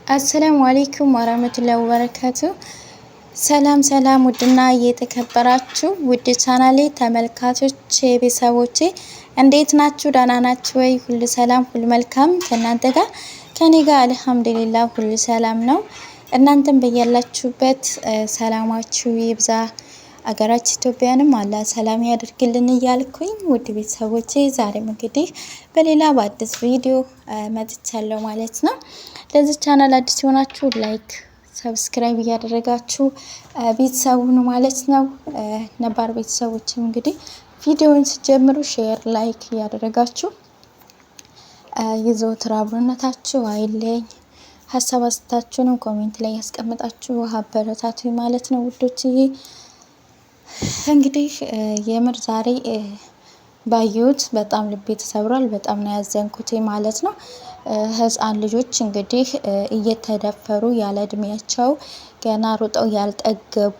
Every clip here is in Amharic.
አሰላሙ አለይኩም ወራህመቱላሂ ወበረካቱ። ሰላም ውድና እየተከበራችሁ ውድ ቻናሌ ተመልካቾች ቤተሰቦቼ እንዴት ናችሁ? ደህና ናችሁ ወይ? ሁሉ ሰላም ሁሉ መልካም ከእናንተ ጋር? ከኔ ጋር አልሐምዱሊላህ ሁሉ ሰላም ነው። እናንተም በያላችሁበት ሰላማችሁ ይብዛ። አገራችን ኢትዮጵያንም አላህ ሰላም ያደርግልን እያልኩኝ ውድ ቤተሰቦቼ ዛሬም እንግዲህ በሌላ በአዲስ ቪዲዮ መጥቻለሁ ማለት ነው። ለዚህ ቻናል አዲስ የሆናችሁ ላይክ ሰብስክራይብ እያደረጋችሁ ቤተሰቡ ነው ማለት ነው። ነባር ቤተሰቦችም እንግዲህ ቪዲዮውን ሲጀምሩ ሼር ላይክ እያደረጋችሁ የዘወትር አብሮነታችሁ አይለኝ። ሀሳብ አስተያየታችሁንም ኮሜንት ላይ ያስቀምጣችሁ አበረታቱ ማለት ነው ውዶችዬ። እንግዲህ የምር ዛሬ ባየሁት በጣም ልቤ ተሰብሯል። በጣም ነው ያዘንኩት ማለት ነው። ህፃን ልጆች እንግዲህ እየተደፈሩ ያለ እድሜያቸው ገና ሩጠው ያልጠገቡ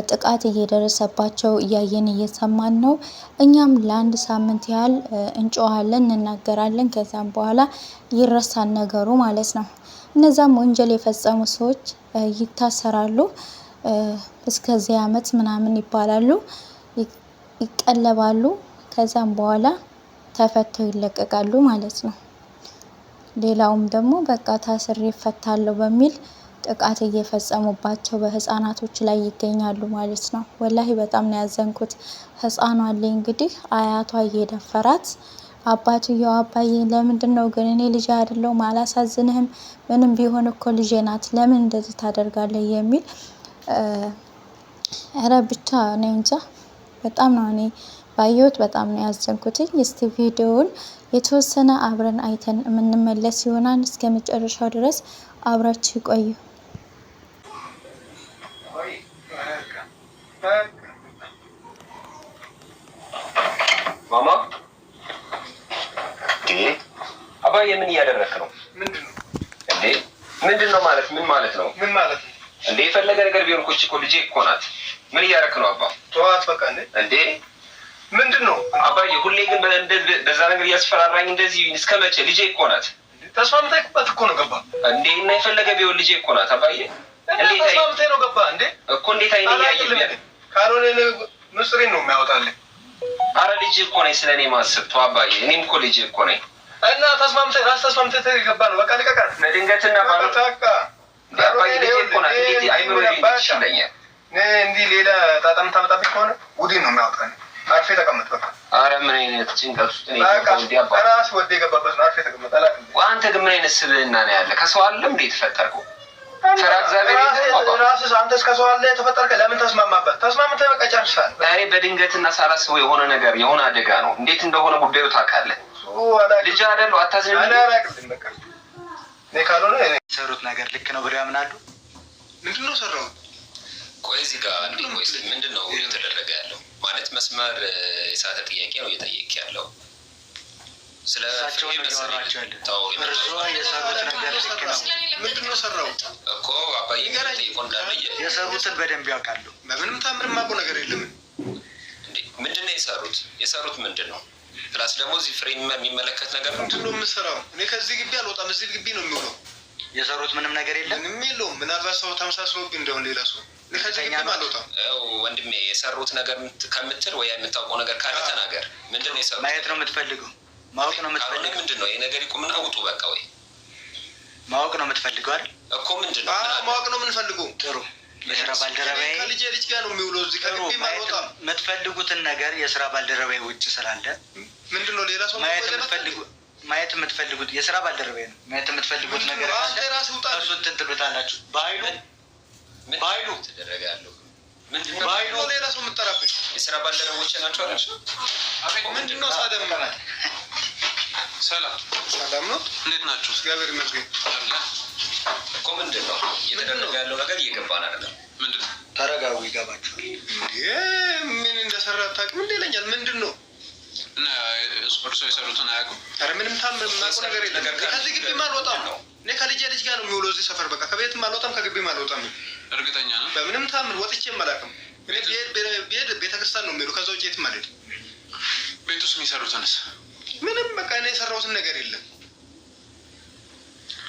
ጥቃት እየደረሰባቸው እያየን እየሰማን ነው። እኛም ለአንድ ሳምንት ያህል እንጮሃለን፣ እንናገራለን። ከዛም በኋላ ይረሳል ነገሩ ማለት ነው። እነዛም ወንጀል የፈጸሙ ሰዎች ይታሰራሉ። እስከዚህ አመት ምናምን ይባላሉ፣ ይቀለባሉ። ከዛም በኋላ ተፈተው ይለቀቃሉ ማለት ነው። ሌላውም ደግሞ በቃ ታስሬ ይፈታለሁ በሚል ጥቃት እየፈጸሙባቸው በህፃናቶች ላይ ይገኛሉ ማለት ነው። ወላሂ በጣም ነው ያዘንኩት። ህፃኗ ላይ እንግዲህ አያቷ እየደፈራት አባትየው አባዬ ለምንድን ነው ግን እኔ ልጅ አይደለሁም አላሳዝንህም? ምንም ቢሆን እኮ ልጄ ናት፣ ለምን እንደዚህ ታደርጋለህ? የሚል ኧረ ብቻ እኔ እንጃ በጣም ነው እኔ ባየሁት በጣም ነው ያዘንኩት። እስቲ ቪዲዮውን የተወሰነ አብረን አይተን የምንመለስ ይሆናል። እስከ መጨረሻው ድረስ አብራችሁ ቆዩ። ማማ አባዬ ምን እያደረክ ነው? ምንድን ነው ማለት ምን ማለት ነው? ምን ማለት ነው እንዴ? የፈለገ ነገር ቢሆን እኮ ልጄ እኮ ናት። ምን እያደረክ ነው አባ? ተዋት በቃ እንዴ ምንድን ነው አባዬ? ሁሌ ግን በዛ ነገር እያስፈራራኝ እንደዚህ እስከ መቼ? ልጄ እኮ ናት። ተስማምተህበት እኮ ነው ገባ እንዴ? እና የፈለገ ቢሆን ልጄ እኮ ናት አባዬ። እንዴት ተስማምተህ ነው ገባ እንዴ? እኮ እንዴት አይኔ ያየኛል? ካልሆነ ምስሪን ነው የሚያወጣልኝ። አረ ልጄ እኮ ነኝ፣ ስለኔ ማሰብ ተው አባዬ። እኔም እኮ ልጄ እኮ ነኝ። እና ተስማምተህ ገባ ነው በቃ። ልቀቃት ለድንገትና ባለታካ አባዬ ልጄ እኮ ናት። እንዴት አይምሮ ይችላልኛል? እንዲህ ሌላ ጣጣም ታመጣብኝ ከሆነ ጉዲን ነው የሚያወጣኝ። አርፌ ተቀመጥ በቃ። አረ ምን አይነት ጭንቀት ውስጥ ነው የገባው? ራስ ወደ የገባበት ነው። አርፌ ተቀመጥ። አንተ ግን ምን አይነት ስብዕና ነው ያለ? ከሰው ዓለም እንዴት ተፈጠርከው? ፈራ እግዚአብሔር ይዘው ራስህ አንተስ ከሰው ዓለም ተፈጠርከ። ለምን ተስማማበት? ተስማምተህ በቃ ጨርሳል። እኔ በድንገትና ሳላስበው የሆነ ነገር የሆነ አደጋ ነው። እንዴት እንደሆነ ጉዳዩ ታውቃለህ። ልጅ አይደለው አታዝንም? እኔ አላውቅም በቃ። እኔ ካልሆነ ሰሩት ነገር ልክ ነው ብለው ያምናሉ። ምንድነው ሰራው? ቆይ እዚህ ጋር አንዴ ቆይ፣ ምንድነው እየተደረገ ያለው? ማለት መስመር የሳተ ጥያቄ ነው እየጠየቅ ያለው። ስለ እሳቸው ነው እያወራቸው ያለ። እርሷ የሰሩት ነገር ልክ ነው። ምንድነው ሰራው እኮ አባዬ ጋር ጠይቆ እንዳለየ የሰሩትን በደንብ ያውቃሉ። በምንም ታምር የማውቀው ነገር የለም። እንዴ ምንድነው የሰሩት? የሰሩት ምንድነው? ፕላስ ደግሞ እዚህ ፍሬም የሚመለከት ነገር ምንድነው የምሰራው? እኔ ከዚህ ግቢ አልወጣም። እዚህ ግቢ ነው የሚውለው። የሰሩት ምንም ነገር የለም። ምንም የለውም። ምናልባት ሰው ተመሳስሎብኝ እንደሆነ ሌላ ሰው ወንድሜ የሰሩት ነገር ከምትል ወይ የምታውቀው ነገር ካለ ተናገር። ምንድነው የሰሩት? ማየት ነው የምትፈልገው? ማወቅ ነው የምትፈልገው? ምንድነው ይሄ ነገር? ይቁምና ውጡ በቃ። ወይ ማወቅ ነው የምትፈልገው አይደል እኮ? ምንድነው ማወቅ ነው የምንፈልገው? ጥሩ የስራ ባልደረባዬ ከልጄ ልጅ ጋር ነው የሚውለው። እዚህ ከግቢ ማለውጣም የምትፈልጉትን ነገር የስራ ባልደረባዬ ውጭ ስላለ ምንድነው ሌላ ሰው ማየት የምትፈልጉት የስራ ባልደረባዬ ነው። ማየት የምትፈልጉት ነገር ካለ እሱ እንትን ትሉታላችሁ። በኃይሉ ተደረጋለሁ። ምንድነው በኃይሉ ሌላ ሰው የምትጠራብኝ የስራ ባልደረቦቼ ናቸው አይደል? ምንድነው ሳደም ማለት? ሰላም ነው። እንዴት ናችሁ? እግዚአብሔር ይመስገን እኮ። ምንድነው እየተደረገ ያለው ነገር? እየገባን አይደለም። ምንድነው? ተረጋጉ፣ ይገባችኋል። ምን እንደሰራ አታውቅም እንዴ ይለኛል። ምንድነው እና እርሶ የሰሩትን አያውቁም? ኧረ ምንም ታምር የማውቀው ነገር የለም። ከዚህ ግቢም አልወጣም ነው። እኔ ከልጄ ልጅ ጋር ነው የሚውለው እዚህ ሰፈር። በቃ ከቤትም አልወጣም ከግቢም አልወጣም። እርግጠኛ ነው? በምንም ታምር ወጥቼም አላውቅም። እኔ ቤተክርስቲያን ነው የሚሄደው። ከዛ ውጭ የትም አልሄድም። ቤት ውስጥ የሚሰሩትንስ? ምንም በቃ እኔ የሰራሁትን ነገር የለም።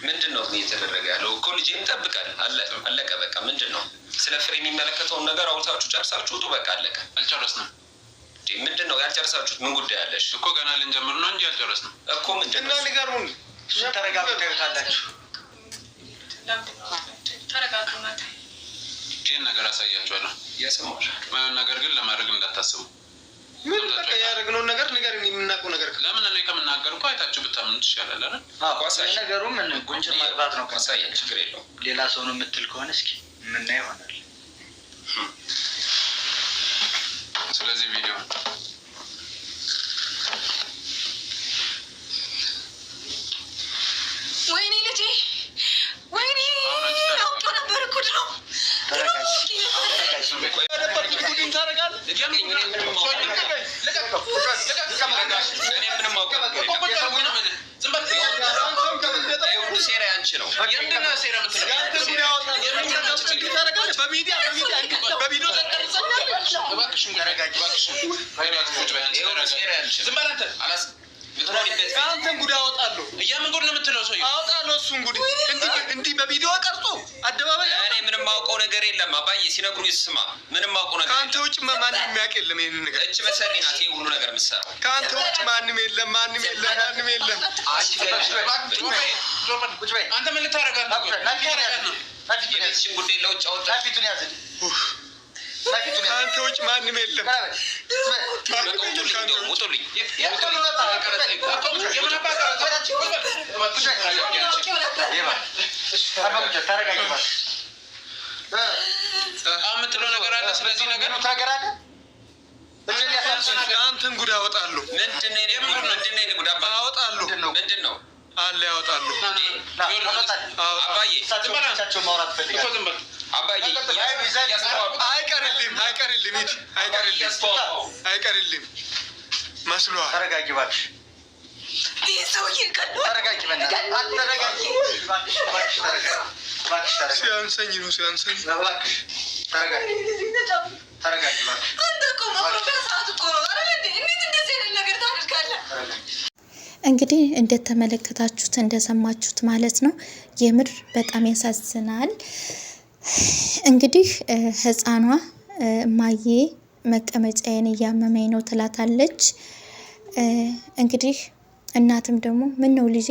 ምንድነው እየተደረገ ያለው? እኮ ልጄን እንጠብቃለን። አለቀ በቃ። ምንድነው ስለ ፍሬ የሚመለከተውን ነገር አውርታችሁ ጨርሳችሁ ውጡ። በቃ አለቀ። አልጨረስንም። ምንድነው ያልጨረሳችሁት? ምን ጉዳይ አለሽ? እኮ ገና ልንጀምር ነው እንጂ አልጨረስንም እኮ። ምንድነው? ንገሩን። ተረጋጉ። ታዩታላችሁ። ተረጋጉ። ይህን ነገር አሳያችኋለሁ። የሰማሽ ማየውን ነገር ግን ለማድረግ እንዳታስቡ። ምን በቃ ያደረግነውን ነገር ንገርን። የምናውቀው ነገር ለምን እኔ ከምናገር እኮ አይታችሁ ብታምኑ ትሻላል አይደል? ነገሩ ምን ጉንጭ ማግባት ነው። ካሳየን ችግር የለውም። ሌላ ሰው ነው የምትል ከሆነ እስኪ የምናየው ይሆናል። ስለዚህ ቪዲዮ ወይኔ ልጄ ወይኔ አውቄው ነበር እኮ ድሮ። አንተን ጉድ አወጣለሁ። እያምን ጉድ ነው የምትለው ሰው አወጣለሁ። እሱን ጉድ እንዲህ በቪዲዮ ቀርጾ አደባባይ። እኔ ምንም ማውቀው ነገር የለም አባዬ፣ ሲነግሩኝ ስማ። ምንም ማውቀው ነገር ከአንተ ውጭ ማንም የሚያውቅ የለም። ይሄንን ነገር እች መሰሪ ናት ይሄ ሁሉ ነገር የምትሰራው። ከአንተ ውጭ ማንም የለም። ማንም የለም። አንተ ምን ልታረጋት ነው? ቤትሽን ጉዳይ ለውጭ አወጣ። ከአንተ ውጭ ማንም የለም። ውጡልኝ። የምትለው ነገር አለ። ስለዚህ ነገር አንተን ጉድ አወጣለሁ። ምንድን ጉድ አወጣለሁ። ምንድን ነው አለ ያወጣሉ። አባዬ አይቀርልም መስሎሃል። ተረጋጊ እባክሽ። ሲያንሰኝ ነው ሲያንሰኝ። እንግዲህ እንደተመለከታችሁት እንደሰማችሁት ማለት ነው። የምር በጣም ያሳዝናል። እንግዲህ ህፃኗ እማዬ መቀመጫዬን እያመመኝ ነው ትላታለች። እንግዲህ እናትም ደግሞ ምን ነው ልጄ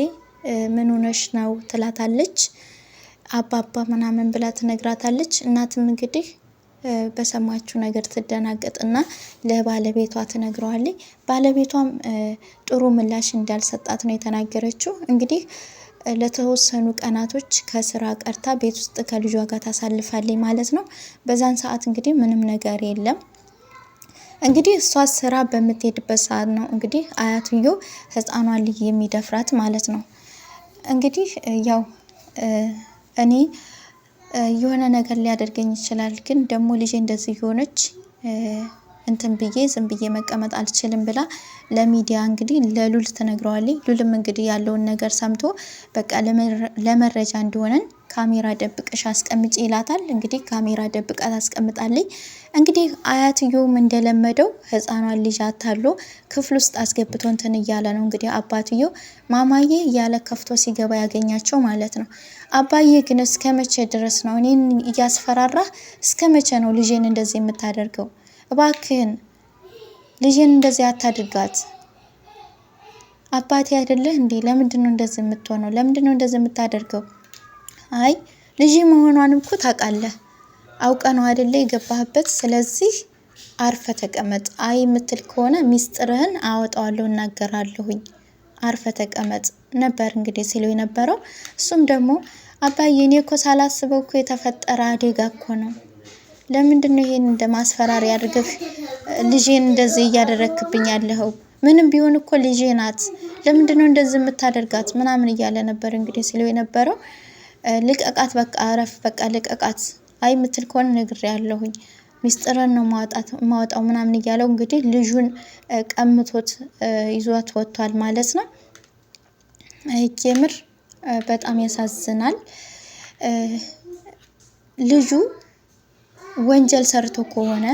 ምን ሆነሽ ነው ትላታለች። አባባ ምናምን ብላ ትነግራታለች። እናትም እንግዲህ በሰማችሁ ነገር ትደናገጥና ለባለቤቷ ትነግረዋለች። ባለቤቷም ጥሩ ምላሽ እንዳልሰጣት ነው የተናገረችው። እንግዲህ ለተወሰኑ ቀናቶች ከስራ ቀርታ ቤት ውስጥ ከልጇ ጋር ታሳልፋለች ማለት ነው። በዛን ሰዓት እንግዲህ ምንም ነገር የለም። እንግዲህ እሷ ስራ በምትሄድበት ሰዓት ነው እንግዲህ አያትዮ ህፃኗን ልጅ የሚደፍራት ማለት ነው። እንግዲህ ያው እኔ የሆነ ነገር ሊያደርገኝ ይችላል፣ ግን ደግሞ ልጄ እንደዚህ የሆነች እንትን ብዬ ዝም ብዬ መቀመጥ አልችልም ብላ ለሚዲያ እንግዲህ ለሉል ትነግረዋለች። ሉልም እንግዲህ ያለውን ነገር ሰምቶ በቃ ለመረጃ እንዲሆነን ካሜራ ደብቀሽ አስቀምጪ ይላታል። እንግዲህ ካሜራ ደብቃ ታስቀምጣለች። እንግዲህ አያትዮም እንደለመደው ህፃኗን ልጅ አታሎ ክፍል ውስጥ አስገብቶ እንትን እያለ ነው። እንግዲህ አባትዮ ማማዬ እያለ ከፍቶ ሲገባ ያገኛቸው ማለት ነው። አባዬ ግን እስከ መቼ ድረስ ነው እኔን እያስፈራራህ? እስከ መቼ ነው ልጄን እንደዚህ የምታደርገው? እባክህን ልጄን እንደዚህ አታድርጋት። አባቴ አይደለህ እንዴ? ለምንድነው እንደዚህ የምትሆነው? ለምንድነው እንደዚህ የምታደርገው? አይ ልጅ መሆኗን እኮ ታውቃለህ፣ አውቀ ነው አይደለ የገባህበት። ስለዚህ አርፈ ተቀመጥ። አይ የምትል ከሆነ ሚስጥርህን አወጣዋለሁ፣ እናገራለሁኝ። አርፈ ተቀመጥ ነበር እንግዲህ ሲለው የነበረው። እሱም ደግሞ አባዬ እኔ እኮ ሳላስበው እኮ የተፈጠረ አደጋ እኮ ነው። ለምንድነው ይሄን እንደማስፈራሪ አድርገህ ልጄን እንደዚህ እያደረክብኝ ያለኸው? ምንም ቢሆን እኮ ልጄ ናት። ለምንድነው እንደዚህ የምታደርጋት? ምናምን እያለ ነበር እንግዲህ ሲለው የነበረው። ልቀቃት፣ በቃ አረፍ፣ በቃ ልቀቃት። አይ የምትል ከሆነ ነግሬያለሁኝ፣ ሚስጥርን ነው ማወጣው ምናምን እያለው እንግዲህ ልጁን ቀምቶት ይዟት ወጥቷል ማለት ነው። የምር በጣም ያሳዝናል። ልጁ ወንጀል ሰርቶ ከሆነ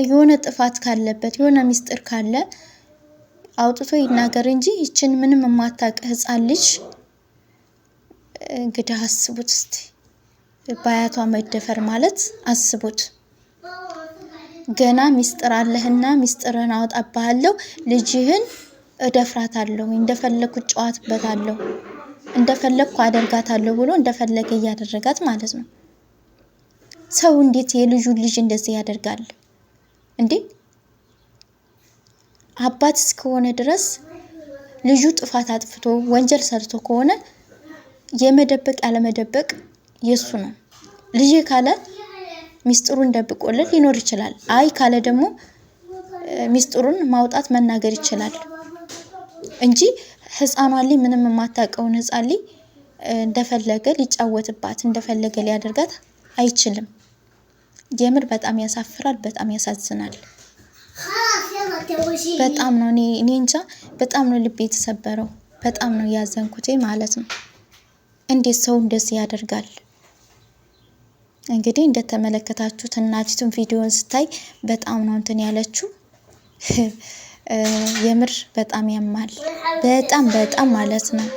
የሆነ ጥፋት ካለበት የሆነ ሚስጥር ካለ አውጥቶ ይናገር እንጂ ይችን ምንም የማታውቅ ህፃን ልጅ እንግዲህ አስቡት እስቲ በአያቷ መደፈር ማለት አስቡት። ገና ሚስጥር አለህና ሚስጥርህን አወጣብሃለሁ፣ ልጅህን እደፍራታለሁ፣ እንደፈለኩ ጨዋትበታለሁ፣ እንደፈለኩ አደርጋታለሁ ብሎ እንደፈለገ እያደረጋት ማለት ነው። ሰው እንዴት የልጁን ልጅ እንደዚህ ያደርጋል እንዴ? አባት እስከሆነ ድረስ ልጁ ጥፋት አጥፍቶ ወንጀል ሰርቶ ከሆነ የመደበቅ ያለመደበቅ የሱ ነው። ልጅ ካለ ሚስጥሩን ደብቆለት ሊኖር ይችላል። አይ ካለ ደግሞ ሚስጥሩን ማውጣት መናገር ይችላል እንጂ ህፃኗ ላይ ምንም የማታውቀውን ህፃን ላይ እንደፈለገ ሊጫወትባት እንደፈለገ ሊያደርጋት አይችልም። የምር በጣም ያሳፍራል፣ በጣም ያሳዝናል። በጣም ነው እኔ እንጃ በጣም ነው ልቤ የተሰበረው፣ በጣም ነው ያዘንኩት ማለት ነው። እንዴት ሰው እንደዚህ ያደርጋል? እንግዲህ እንደተመለከታችሁት እናቲቱን ቪዲዮን ስታይ በጣም ነው እንትን ያለችው። የምር በጣም ያማል፣ በጣም ማለት ነው።